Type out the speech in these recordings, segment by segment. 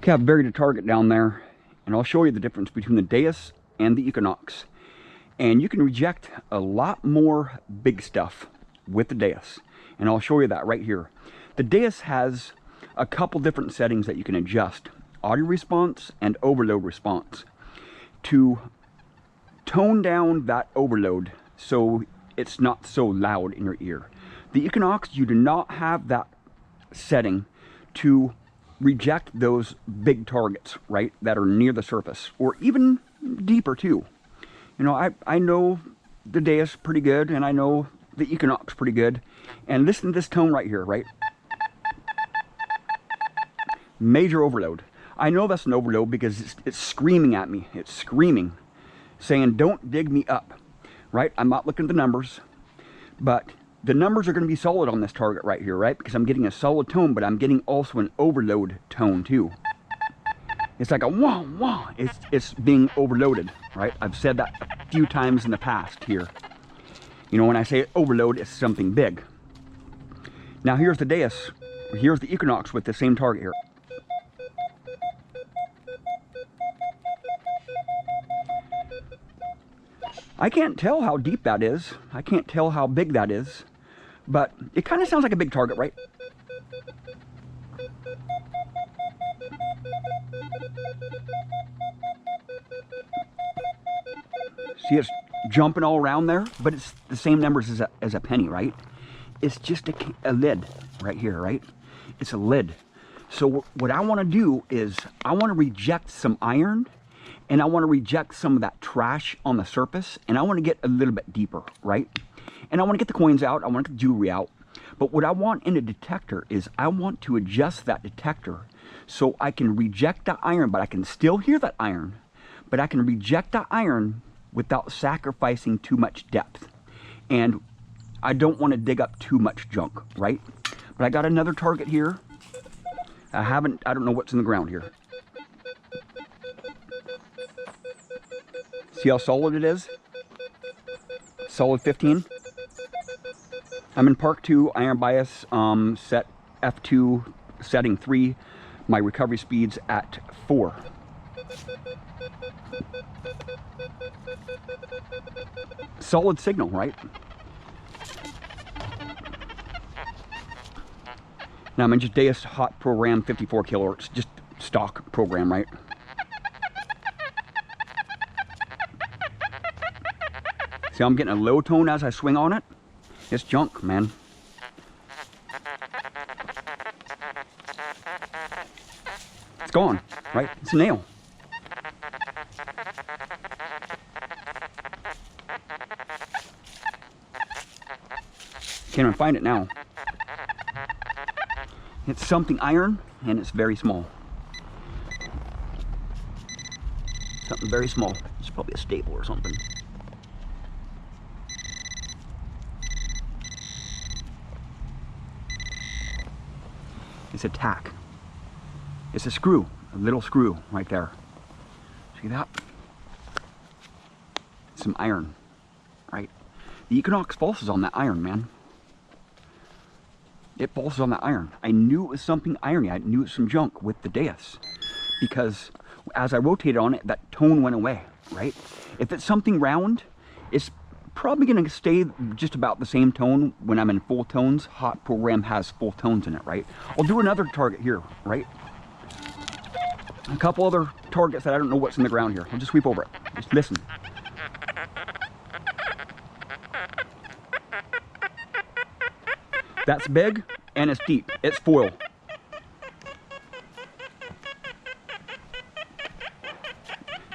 Okay, I've buried a target down there, and I'll show you the difference between the Deus and the Equinox. And you can reject a lot more big stuff with the Deus, and I'll show you that right here. The Deus has a couple different settings that you can adjust: audio response and overload response, to tone down that overload so it's not so loud in your ear. The Equinox, you do not have that setting to reject those big targets, right, that are near the surface, or even deeper too. You know, I know the Deus pretty good, and I know the Equinox pretty good. And listen to this tone right here, right? Major overload. I know that's an overload because it's screaming at me. It's screaming, saying, don't dig me up, right? I'm not looking at the numbers, but the numbers are going to be solid on this target right here, right? Because I'm getting a solid tone, but I'm getting also an overload tone too. It's like a wah, wah. It's being overloaded, right? I've said that a few times in the past here. You know, when I say overload, it's something big. Now here's the Deus. Here's the Equinox with the same target here. I can't tell how deep that is. I can't tell how big that is. But it kind of sounds like a big target, right? See, it's jumping all around there, but it's the same numbers as a penny, right? It's just a lid right here, right? It's a lid. So what I want to do is I want to reject some iron, and I want to reject some of that trash on the surface, and I want to get a little bit deeper, right? And I want to get the coins out, I want to get the jewelry out. But what I want in a detector is I want to adjust that detector so I can reject that iron, but I can still hear that iron, but I can reject that iron without sacrificing too much depth. And I don't want to dig up too much junk, right? But I got another target here. I don't know what's in the ground here. See how solid it is? Solid 15. I'm in Park 2, iron bias, set F2, setting 3. My recovery speed's at 4. Solid signal, right? Now I'm in just Deus Hot Program 54 kilohertz, just stock program, right? See how I'm getting a low tone as I swing on it? It's junk, man. It's gone, right? It's a nail. Can't even find it now. It's something iron, and it's very small. Something very small. It's probably a staple or something. It's a tack. It's a screw, a little screw right there. See that? Some iron, right? The Equinox pulses on that iron, man. It pulses on that iron. I knew it was something irony. I knew it was some junk with the Deus, because as I rotated on it, that tone went away, right? If it's something round, it's probably going to stay just about the same tone when I'm in full tones. Hot program has full tones in it, right? I'll do another target here, right? A couple other targets that I don't know what's in the ground here. I'll just sweep over it. Just listen. That's big and it's deep. It's foil.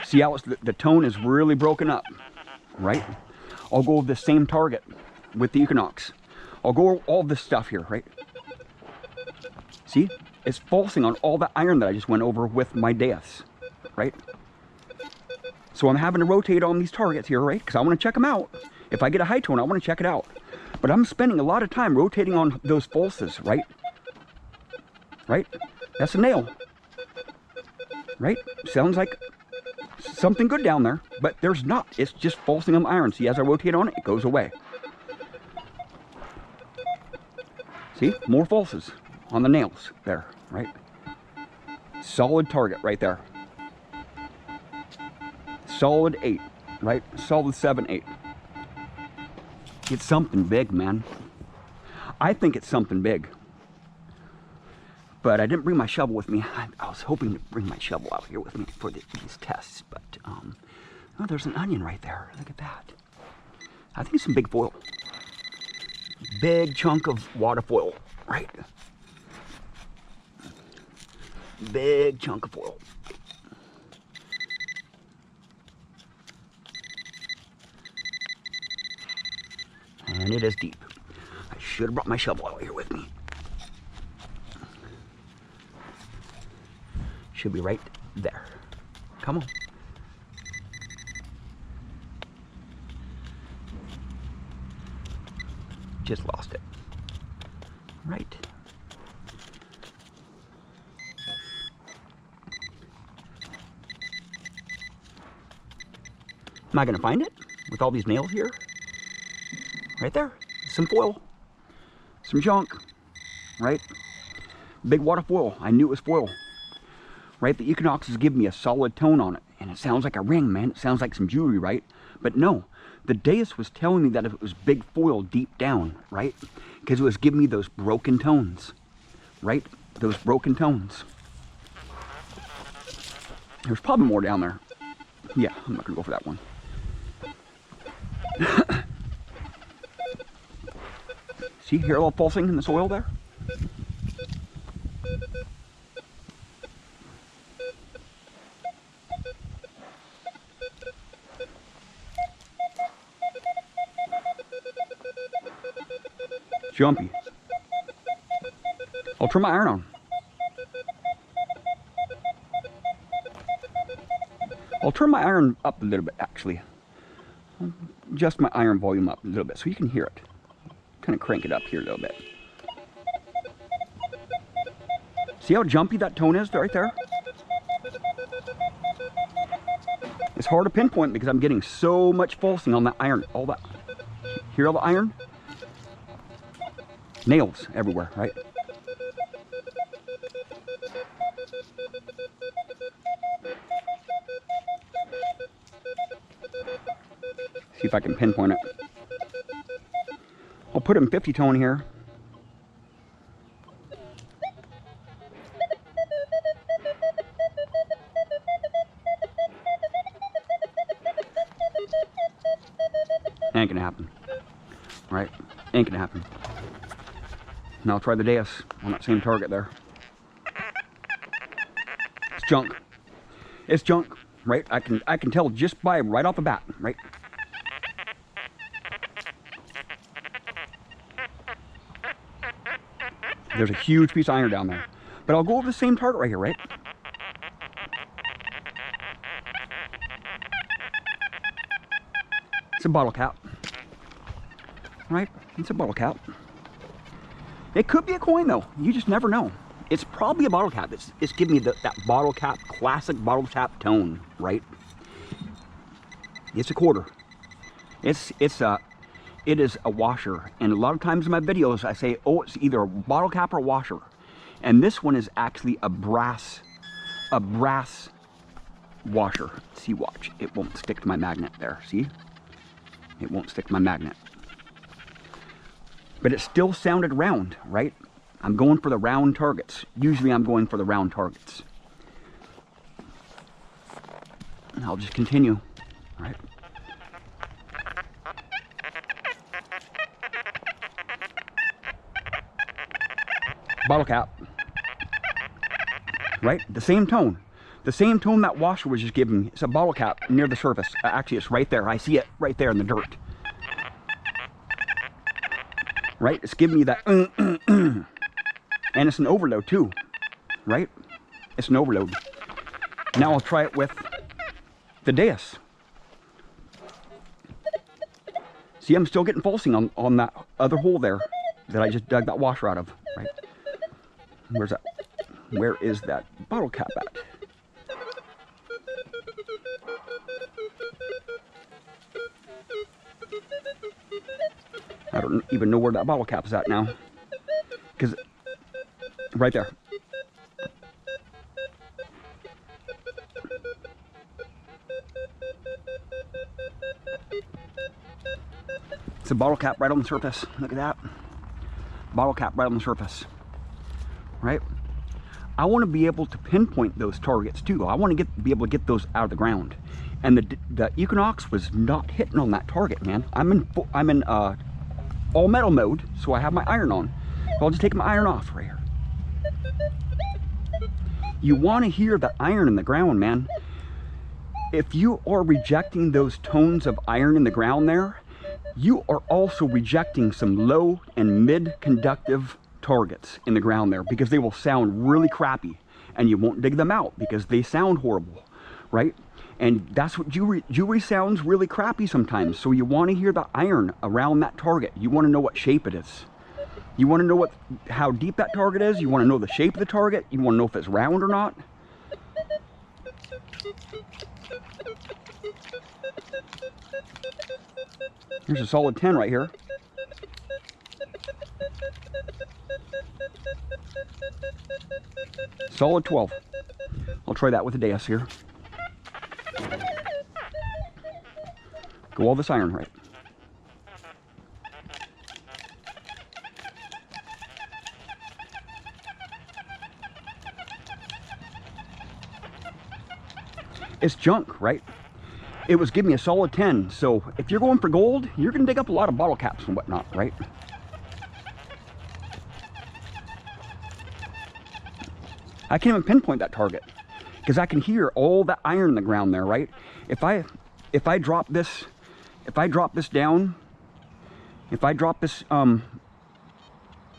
See how the tone is really broken up, right? I'll go with the same target with the Equinox. I'll go over all this stuff here, right? See? It's pulsing on all the iron that I just went over with my Deus, right? So I'm having to rotate on these targets here, right? Because I want to check them out. If I get a high tone, I want to check it out. But I'm spending a lot of time rotating on those pulses, right? Right? That's a nail. Right? Sounds like something good down there, but there's not. It's just pulsing on iron. See, as I rotate on it, it goes away. See? More pulses on the nails there, right? Solid target right there. Solid 8, right? Solid 7, 8. It's something big, man. I think it's something big. But I didn't bring my shovel with me. I was hoping to bring my shovel out here with me for these tests. But, oh, there's an onion right there. Look at that. I think it's some big foil. Big chunk of water foil, right? Big chunk of foil. And it is deep. I should have brought my shovel out here with me. Should be right there. Come on. Just lost it. Right. Am I going to find it with all these nails here? Right there. Some foil. Some junk. Right? Big water foil. I knew it was foil. Right? The Equinox is giving me a solid tone on it. And it sounds like a ring, man. It sounds like some jewelry, right? But no. The Deus was telling me that it was big foil deep down, right? Because it was giving me those broken tones. Right? Those broken tones. There's probably more down there. Yeah, I'm not going to go for that one. See, hear all the pulsing in the soil there? Jumpy. I'll turn my iron on. I'll turn my iron up a little bit, actually. Adjust my iron volume up a little bit so you can hear it. Kind of crank it up here a little bit. See how jumpy that tone is right there? It's hard to pinpoint because I'm getting so much pulsing on that iron. All that. Hear all the iron? Nails everywhere, right? See if I can pinpoint it. I'll put it in 50 tone here. Ain't gonna happen. Right? Ain't gonna happen. Now I'll try the Deus on that same target there. It's junk. It's junk, right? I can tell just by right off the bat, right? There's a huge piece of iron down there. But I'll go over the same target right here, right? It's a bottle cap. Right? It's a bottle cap. It could be a coin though. You just never know. It's probably a bottle cap. It's giving me that bottle cap, classic bottle cap tone, right? It's a quarter. It is a washer. And a lot of times in my videos I say, oh, it's either a bottle cap or a washer. And this one is actually a brass washer. See, watch. It won't stick to my magnet there. See? It won't stick to my magnet. But it still sounded round, right? I'm going for the round targets. Usually I'm going for the round targets. And I'll just continue, right? Bottle cap. Right? The same tone. The same tone that washer was just giving me. It's a bottle cap near the surface. Actually, it's right there. I see it right there in the dirt. Right? It's giving me that and it's an overload too. Right? It's an overload. Now I'll try it with the Deus. See, I'm still getting pulsing on that other hole there that I just dug that washer out of. Right? Where's that? Where is that bottle cap at? I don't even know where that bottle cap is at now. Because right there. It's a bottle cap right on the surface. Look at that. Bottle cap right on the surface. Right? I want to be able to pinpoint those targets too. I want to be able to get those out of the ground. And the Equinox was not hitting on that target, man. I'm in all metal mode, so I have my iron on. So I'll just take my iron off right here. You want to hear the iron in the ground, man. If you are rejecting those tones of iron in the ground there, you are also rejecting some low and mid conductive targets in the ground there, because they will sound really crappy and you won't dig them out because they sound horrible, right? And that's what jewelry sounds really crappy sometimes. So you want to hear the iron around that target. You want to know what shape it is. You want to know how deep that target is. You want to know the shape of the target. You want to know if it's round or not. Here's a solid 10 right here. Solid 12. I'll try that with a Deus here. Go all this iron right. It's junk, right? It was giving me a solid 10. So if you're going for gold, you're going to dig up a lot of bottle caps and whatnot, right? I can't even pinpoint that target because I can hear all that iron in the ground there, right? If I drop this down, if I drop this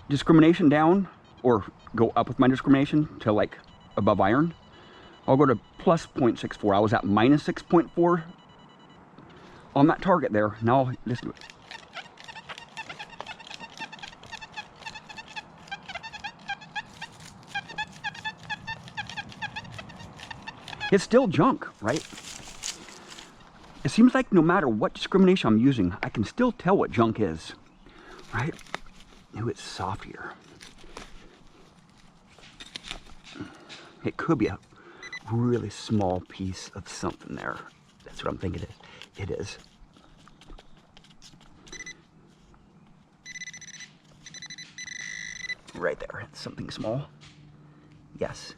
discrimination down, or go up with my discrimination to like above iron, I'll go to plus 0.64. I was at minus 6.4 on that target there. Now listen to it. It's still junk, right? It seems like no matter what discrimination I'm using, I can still tell what junk is, right? Ooh, it's soft here. It could be a really small piece of something there. That's what I'm thinking it is. Right there, it's something small. Yes,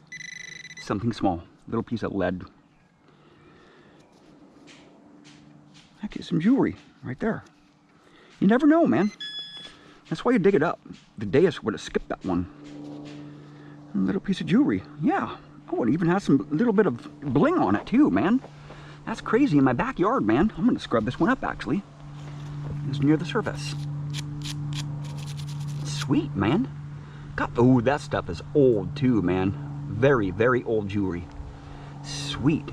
something small. Little piece of lead. Actually, some jewelry right there. You never know, man. That's why you dig it up. The Deus would have skipped that one. A little piece of jewelry. Yeah. Oh, it even has some little bit of bling on it too, man. That's crazy in my backyard, man. I'm gonna scrub this one up actually. It's near the surface. Sweet, man. God, oh, that stuff is old too, man. Very, very old jewelry. Sweet.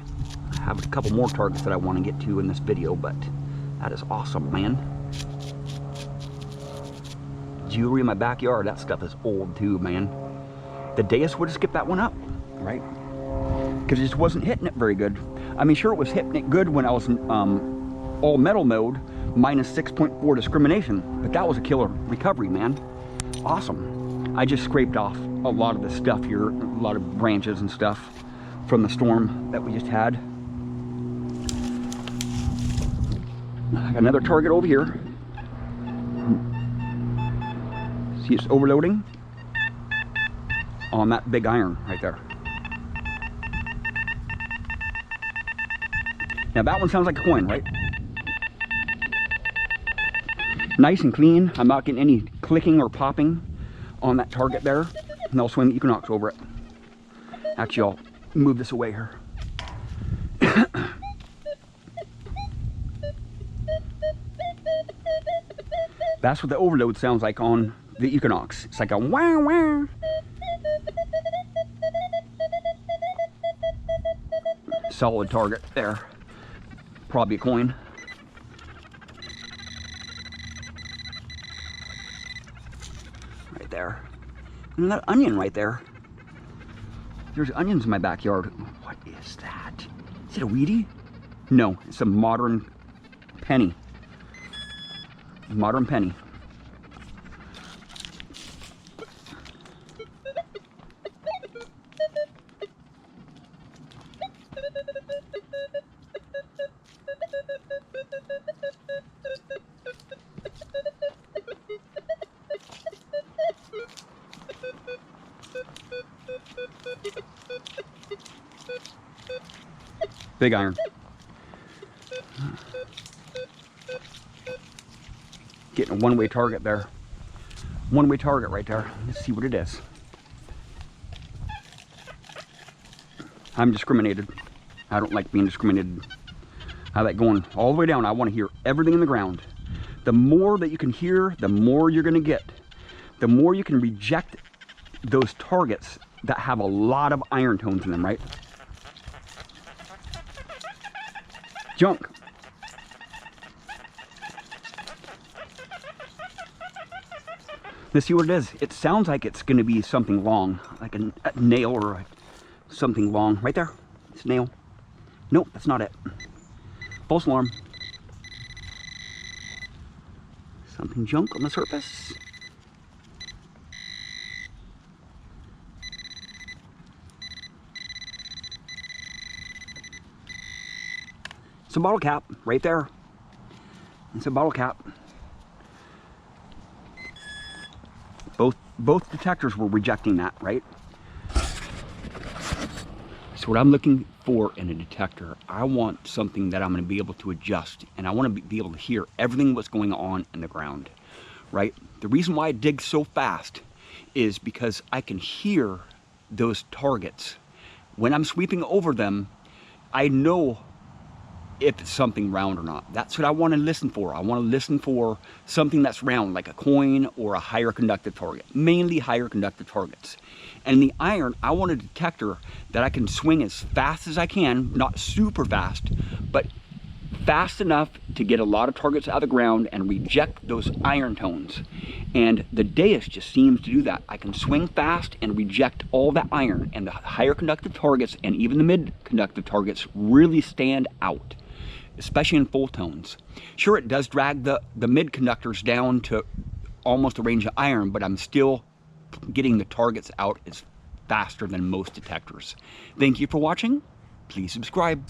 I have a couple more targets that I want to get to in this video, but that is awesome, man. Jewelry in my backyard, that stuff is old too, man. The Deus would have skipped that one up, right? Because it just wasn't hitting it very good. I mean, sure, it was hitting it good when I was in all metal mode, minus 6.4 discrimination, but that was a killer recovery, man. Awesome. I just scraped off a lot of the stuff here, a lot of branches and stuff from the storm that we just had. I got another target over here. See, it's overloading on that big iron right there. Now that one sounds like a coin, right? Nice and clean. I'm not getting any clicking or popping on that target there. And I'll swing the Equinox over it. Actually, I'll move this away here. That's what the overload sounds like on the Equinox. It's like a wah wah. Solid target there. Probably a coin. Right there. And that onion right there. There's onions in my backyard. What is that? Is it a weedy? No, it's a modern penny. Modern penny. Big iron. Getting a one-way target there. One-way target right there. Let's see what it is. I'm discriminated. I don't like being discriminated. I like going all the way down. I want to hear everything in the ground. The more that you can hear, the more you're going to get. The more you can reject those targets that have a lot of iron tones in them, right? Junk. Let's see what it is. It sounds like it's going to be something long, like a nail or something long. Right there. It's a nail. Nope, that's not it. False alarm. Something junk on the surface. It's a bottle cap right there. It's a bottle cap. Both detectors were rejecting that, right? So what I'm looking for in a detector, I want something that I'm going to be able to adjust, and I want to be able to hear everything that's going on in the ground, right? The reason why I dig so fast is because I can hear those targets. When I'm sweeping over them, I know if it's something round or not. That's what I want to listen for. I want to listen for something that's round, like a coin or a higher conductive target, mainly higher conductive targets. And in the iron, I want a detector that I can swing as fast as I can, not super fast, but fast enough to get a lot of targets out of the ground and reject those iron tones. And the Deus just seems to do that. I can swing fast and reject all that iron, and the higher conductive targets and even the mid conductive targets really stand out, especially in full tones. Sure, it does drag the mid conductors down to almost a range of iron, but I'm still getting the targets out as faster than most detectors. Thank you for watching. Please subscribe.